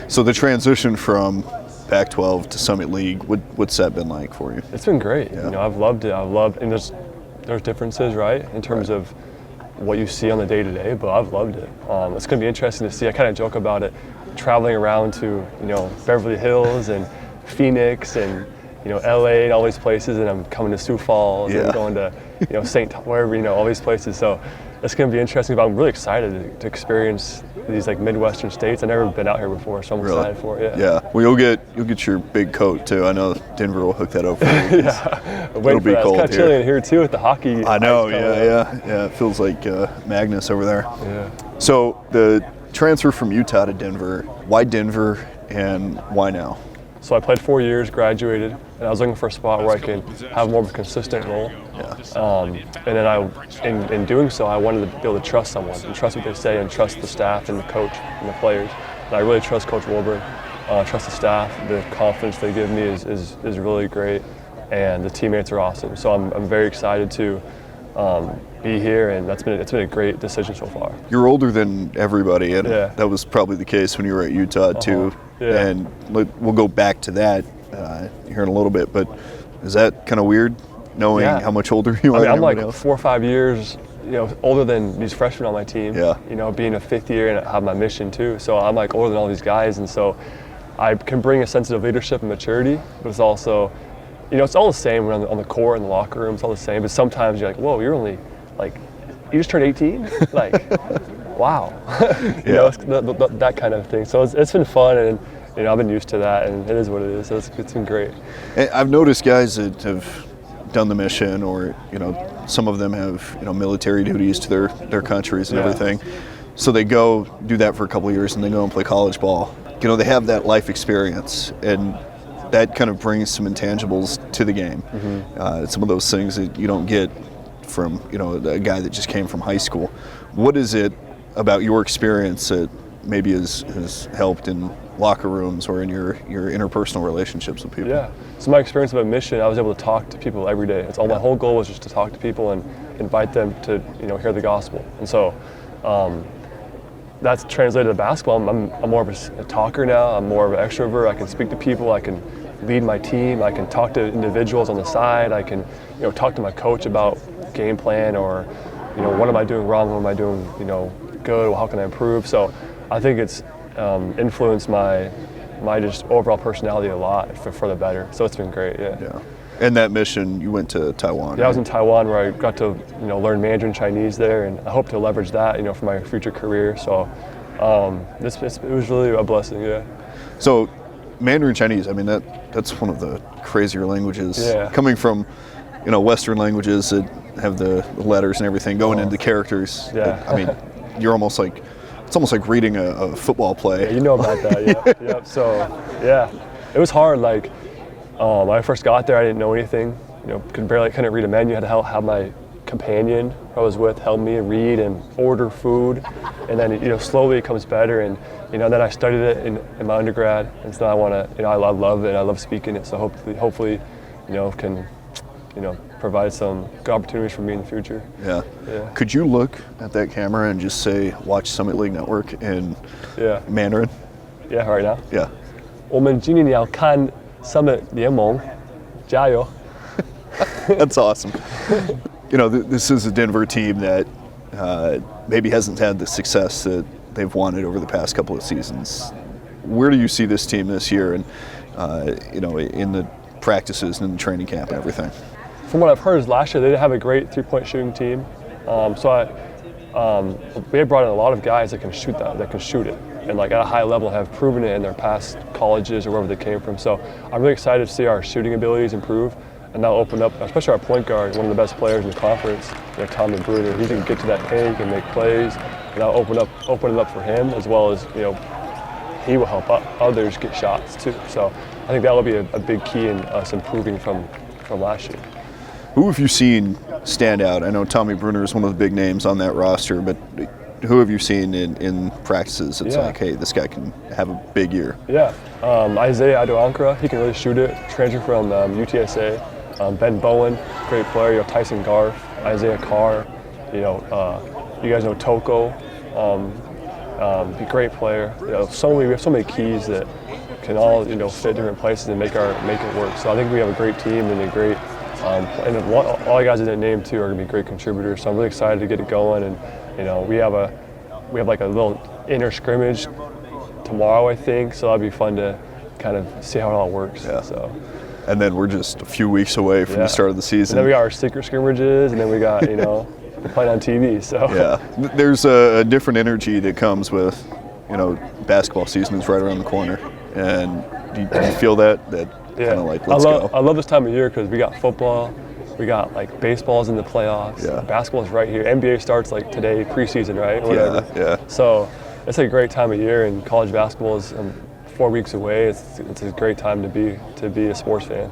So the transition from Pac-12 to Summit League, what's that been like for you? It's been great. Yeah. I've loved it. And there's differences, right, in terms of what you see on the day-to-day, but I've loved it. It's going to be interesting to see. I kind of joke about it, traveling around to Beverly Hills and Phoenix and LA and all these places, and I'm coming to Sioux Falls and going to wherever, all these places. So it's going to be interesting, but I'm really excited to experience these like Midwestern states. I've never been out here before, so I'm excited for it. Yeah. Well, you'll get your big coat too. I know Denver will hook that up for you. Yeah. It'll be cold here. It's kind of chilly in here too with the hockey. I know. Yeah. It feels like Magnus over there. Yeah. So the transfer from Utah to Denver. Why Denver, and why now? So I played 4 years, graduated, and I was looking for a spot where I could have more of a consistent role. Yeah. And then in doing so, I wanted to be able to trust someone and trust what they say and trust the staff and the coach and the players. And I really trust Coach Wilburn, trust the staff. The confidence they give me is really great, and the teammates are awesome. So I'm very excited to be here, and it's been a great decision so far. You're older than everybody, and that was probably the case when you were at Utah too. Yeah. And we'll go back to that here in a little bit, but is that kind of weird, knowing how much older you are? I mean, than I'm like else? 4 or 5 years older than these freshmen on my team. Yeah. Being a fifth year and have my mission too. So I'm like older than all these guys, and so I can bring a sense of leadership and maturity, but it's also, it's all the same when on the court and the locker room. It's all the same, but sometimes you're like, whoa, you're only like, you just turned 18? Like, wow. That kind of thing. So it's been fun, and I've been used to that, and it is what it is. So it's been great. And I've noticed guys that have done the mission, or some of them have military duties to their countries and everything. So they go do that for a couple of years, and they go and play college ball. They have that life experience, and that kind of brings some intangibles to the game. Mm-hmm. Some of those things that you don't get from a guy that just came from high school. What is it about your experience that maybe has helped in locker rooms or in your interpersonal relationships with people? Yeah. So my experience about mission, I was able to talk to people every day. It's all my whole goal was just to talk to people and invite them to hear the gospel. And so that's translated to basketball. I'm more of a talker now. I'm more of an extrovert. I can speak to people. I can lead my team. I can talk to individuals on the side. I can talk to my coach about game plan, or what am I doing wrong? What am I doing good? How can I improve? So I think it's influenced my just overall personality a lot for the better. So it's been great. Yeah. And that mission, you went to Taiwan. Yeah, right? I was in Taiwan, where I got to learn Mandarin Chinese there, and I hope to leverage that for my future career. So it was really a blessing. Yeah. So Mandarin Chinese, I mean that's one of the crazier languages. Yeah. Coming from Western languages that have the letters and everything going into characters. Yeah. I mean, it's almost like reading a football play. Yeah, you know about that. Yeah. Yep. So it was hard. Like when I first got there, I didn't know anything. Couldn't read a menu. I had to have my companion I was with help me read and order food, and then slowly it comes better. And then I studied it in my undergrad, and so I want to. I love it. I love speaking it. So hopefully, can provide some good opportunities for me in the future. Yeah. Could you look at that camera and just say, watch Summit League Network in Mandarin? Yeah, right now? Yeah. 我们今年要看 Summit 联盟，加油. That's awesome. This is a Denver team that maybe hasn't had the success that they've wanted over the past couple of seasons. Where do you see this team this year, and in the practices and in the training camp and everything? From what I've heard, is last year they didn't have a great three-point shooting team. We had brought in a lot of guys that can shoot it, and at a high level have proven it in their past colleges or wherever they came from. So I'm really excited to see our shooting abilities improve, and that'll open up, especially our point guard, one of the best players in the conference, Tommy Bruder. He can get to that paint, he can make plays, and that'll open it up for him, as well as he will help others get shots too. So I think that will be a big key in us improving from last year. Who have you seen stand out? I know Tommy Bruner is one of the big names on that roster, but who have you seen in practices? It's like, hey, this guy can have a big year. Yeah, Isaiah Adoankara, he can really shoot it. Transfer from UTSA. Ben Bowen, great player. Tyson Garth, Isaiah Carr. You guys know Toko. be a great player. We have so many keys that can all fit different places and make it work. So I think we have a great team and a great and all the guys I didn't name too are going to be great contributors. So I'm really excited to get it going. And we have like a little inner scrimmage tomorrow, I think. So that'll be fun to kind of see how it all works. Yeah. So. And then we're just a few weeks away from the start of the season. And then we got our secret scrimmages, and then we got we're playing on TV. So yeah, there's a different energy that comes with basketball season is right around the corner. And do you feel that kind of like let's go? I love this time of year because we got football, we got like baseball's in the playoffs. Yeah. Basketball's right here. NBA starts like today, preseason, right? Whatever. Yeah. So it's a great time of year, and college basketball is 4 weeks away. It's a great time to be a sports fan.